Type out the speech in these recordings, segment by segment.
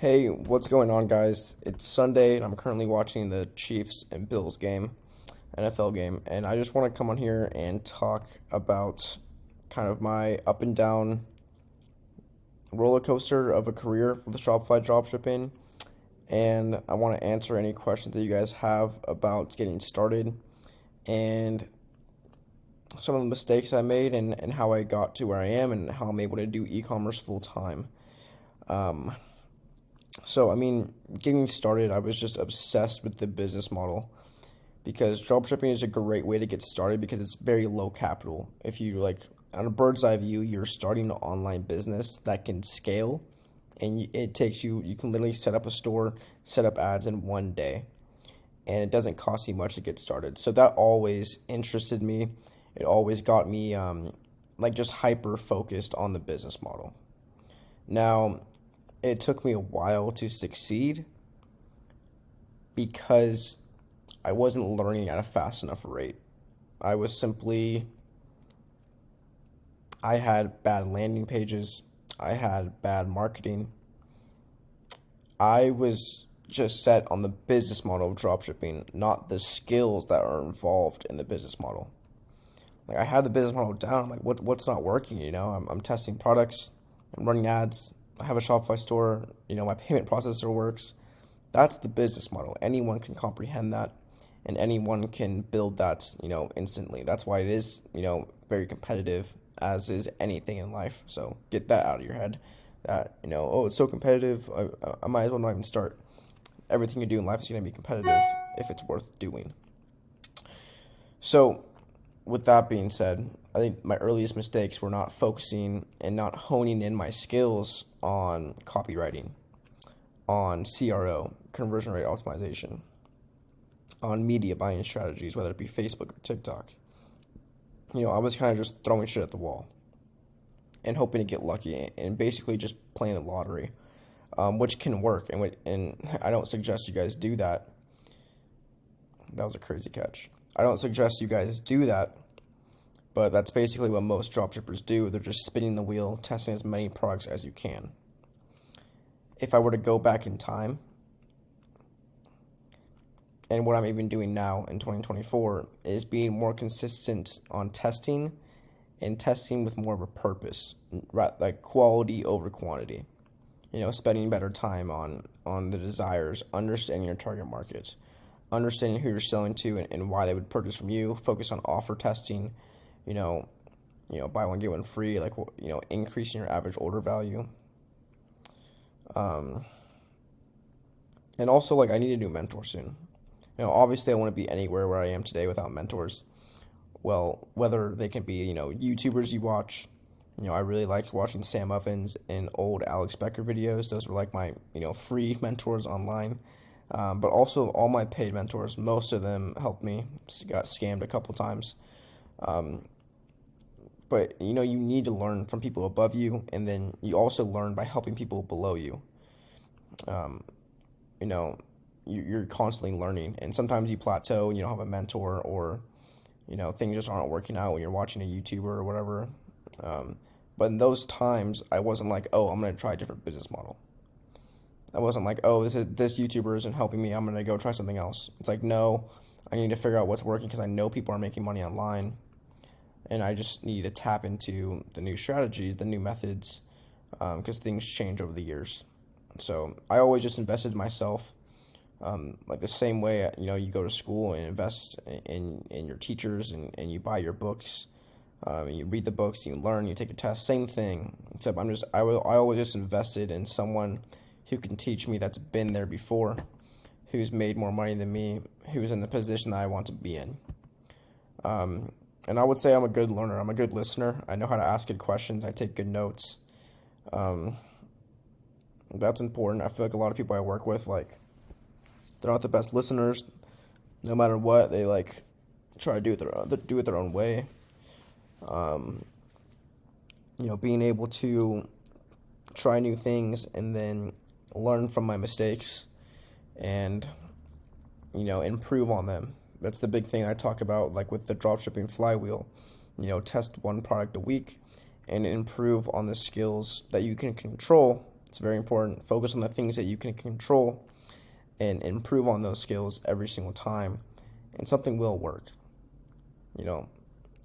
Hey, what's going on, guys? It's Sunday, and I'm currently watching the Chiefs and Bills game, NFL game, and I just want to come on here and talk about kind of my up and down roller coaster of a career with Shopify dropshipping, and I want to answer any questions that you guys have about getting started and some of the mistakes I made and how I got to where I am and how I'm able to do e-commerce full time. Um, getting started, I was just obsessed with the business model because dropshipping is a great way to get started because it's very low capital. If you on a bird's eye view, you're starting an online business that can scale, and it takes you can literally set up a store, set up ads in one day, and it doesn't cost you much to get started. So that always interested me. It always got me just hyper focused on the business model. Now, it took me a while to succeed because I wasn't learning at a fast enough rate. I had bad landing pages. I had bad marketing. I was just set on the business model of dropshipping, not the skills that are involved in the business model. Like, I had the business model down. I'm like, what's not working? I'm testing products. I'm running ads. I have a Shopify store. My payment processor works. That's the business model. Anyone can comprehend that, and anyone can build that, instantly. That's why it is, very competitive, as is anything in life. So get that out of your head. That it's so competitive. I might as well not even start. Everything you do in life is going to be competitive if it's worth doing. So, with that being said, I think my earliest mistakes were not focusing and not honing in my skills on copywriting, on CRO, conversion rate optimization, on media buying strategies, whether it be Facebook or TikTok. I was kind of just throwing shit at the wall and hoping to get lucky and basically just playing the lottery, which can work. And I don't suggest you guys do that. That was a crazy catch. I don't suggest you guys do that, but that's basically what most dropshippers do. They're just spinning the wheel, testing as many products as you can. If I were to go back in time, and what I'm even doing now in 2024 is being more consistent on testing and testing with more of a purpose, like quality over quantity. Spending better time on the desires, understanding your target markets, understanding who you're selling to and why they would purchase from you. Focus on offer testing, buy one, get one free, increasing your average order value. And also, I need a new mentor soon. Obviously I want to be anywhere where I am today without mentors. Well, whether they can be, YouTubers you watch. I really like watching Sam Ovens and old Alex Becker videos. Those were my, free mentors online. But also all my paid mentors, most of them helped me. Got scammed a couple times. But you need to learn from people above you, and then you also learn by helping people below you. You're constantly learning, and sometimes you plateau and you don't have a mentor, or things just aren't working out when you're watching a YouTuber or whatever. But in those times, I wasn't like, oh, I'm gonna try a different business model. I wasn't like, oh, this YouTuber isn't helping me, I'm gonna go try something else. It's like, no, I need to figure out what's working because I know people are making money online, and I just need to tap into the new strategies, the new methods, because things change over the years. So I always just invested in myself, the same way you go to school and invest in your teachers and you buy your books, and you read the books, you learn, you take a test. Same thing, except I always just invested in someone who can teach me, that's been there before, who's made more money than me, who's in the position that I want to be in. And I would say I'm a good learner. I'm a good listener. I know how to ask good questions. I take good notes. That's important. I feel like a lot of people I work with, they're not the best listeners. No matter what, they try to do it their own way. Being able to try new things and then learn from my mistakes and improve on them. That's the big thing I talk about, with the dropshipping flywheel. Test one product a week and improve on the skills that you can control It's very important. Focus on the things that you can control and improve on those skills every single time, and something will work. You know,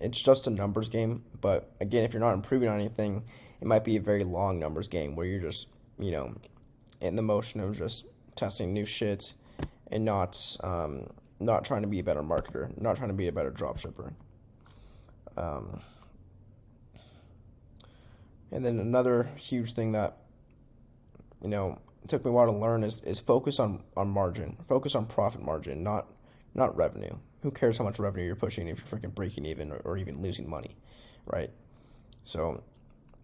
it's just a numbers game, but again, if you're not improving on anything, it might be a very long numbers game where you're just, in the motion of just testing new shit and not trying to be a better marketer, not trying to be a better dropshipper. And then another huge thing that, it took me a while to learn is focus on margin, focus on profit margin, not revenue. Who cares how much revenue you're pushing if you're freaking breaking even or even losing money, right? So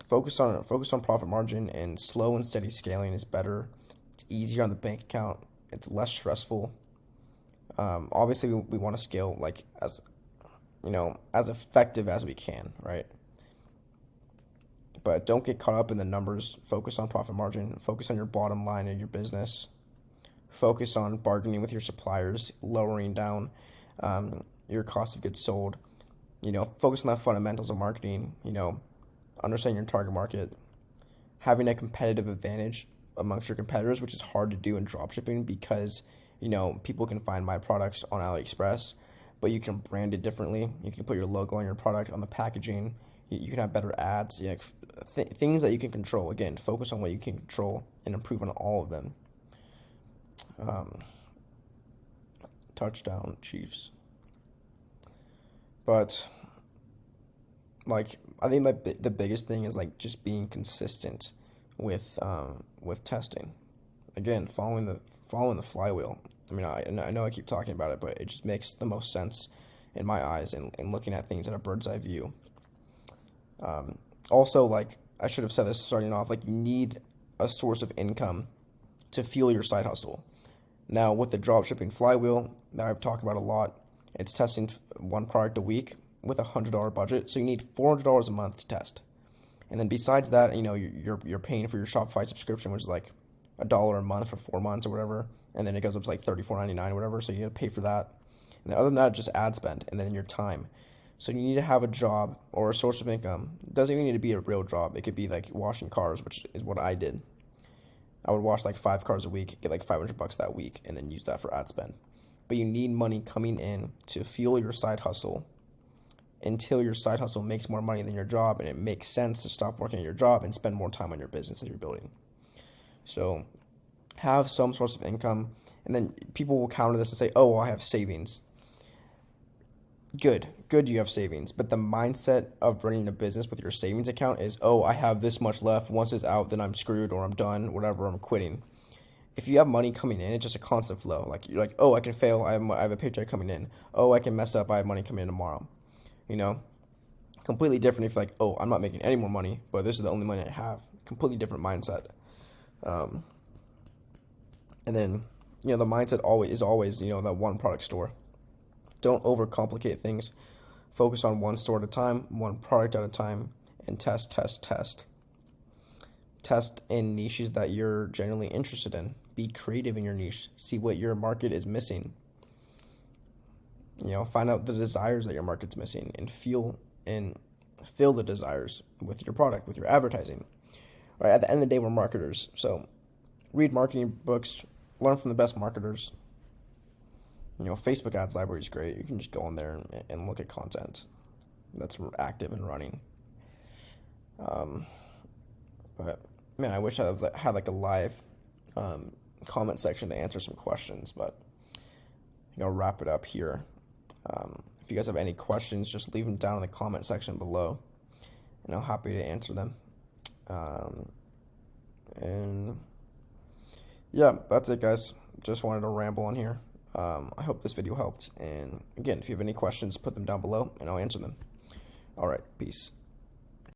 focus on profit margin, and slow and steady scaling is better. It's easier on the bank account. It's less stressful. Obviously, we want to scale like as effective as we can, right? But don't get caught up in the numbers. Focus on profit margin. Focus on your bottom line of your business. Focus on bargaining with your suppliers, lowering down your cost of goods sold. Focus on the fundamentals of marketing. Understand your target market, having a competitive advantage amongst your competitors, which is hard to do in dropshipping because, people can find my products on AliExpress, but you can brand it differently. You can put your logo on your product, on the packaging. You can have better ads, things that you can control. Again, focus on what you can control and improve on all of them. Touchdown, Chiefs. But, I think the biggest thing is, just being consistent with testing. Again, following the flywheel. I mean, I know I keep talking about it, but it just makes the most sense in my eyes and looking at things in a bird's eye view. Also, I should have said this starting off, you need a source of income to fuel your side hustle. Now, with the dropshipping flywheel that I've talked about a lot, it's testing one product a week with $100 budget. So you need $400 a month to test. And then besides that, you're paying for your Shopify subscription, which is $1 a month for 4 months or whatever. And then it goes up to $34.99 or whatever. So you need to pay for that. And then other than that, just ad spend and then your time. So you need to have a job or a source of income. It doesn't even need to be a real job. It could be washing cars, which is what I did. I would wash 5 cars a week, get $500 that week, and then use that for ad spend. But you need money coming in to fuel your side hustle until your side hustle makes more money than your job, and it makes sense to stop working at your job and spend more time on your business that you're building. So have some source of income, and then people will counter this and say, oh, well, I have savings. Good you have savings, but the mindset of running a business with your savings account is, oh, I have this much left. Once it's out, then I'm screwed or I'm done, whatever, I'm quitting. If you have money coming in, it's just a constant flow. You're oh, I can fail, I have a paycheck coming in. Oh, I can mess up, I have money coming in tomorrow. Completely different if oh, I'm not making any more money, but this is the only money I have. Completely different mindset. And then, the mindset is always, that one product store. Don't overcomplicate things. Focus on one store at a time, one product at a time, and test. Test in niches that you're genuinely interested in. Be creative in your niche. See what your market is missing. Find out the desires that your market's missing and fill the desires with your product, with your advertising. All right, at the end of the day, we're marketers. So read marketing books, learn from the best marketers. Facebook ads library is great. You can just go in there and look at content that's active and running. But man, I wish I had a live comment section to answer some questions, but I'll wrap it up here. If you guys have any questions, just leave them down in the comment section below, and I'm happy to answer them. And yeah, that's it, guys. Just wanted to ramble on here. I hope this video helped. And again, if you have any questions, put them down below and I'll answer them. All right, peace.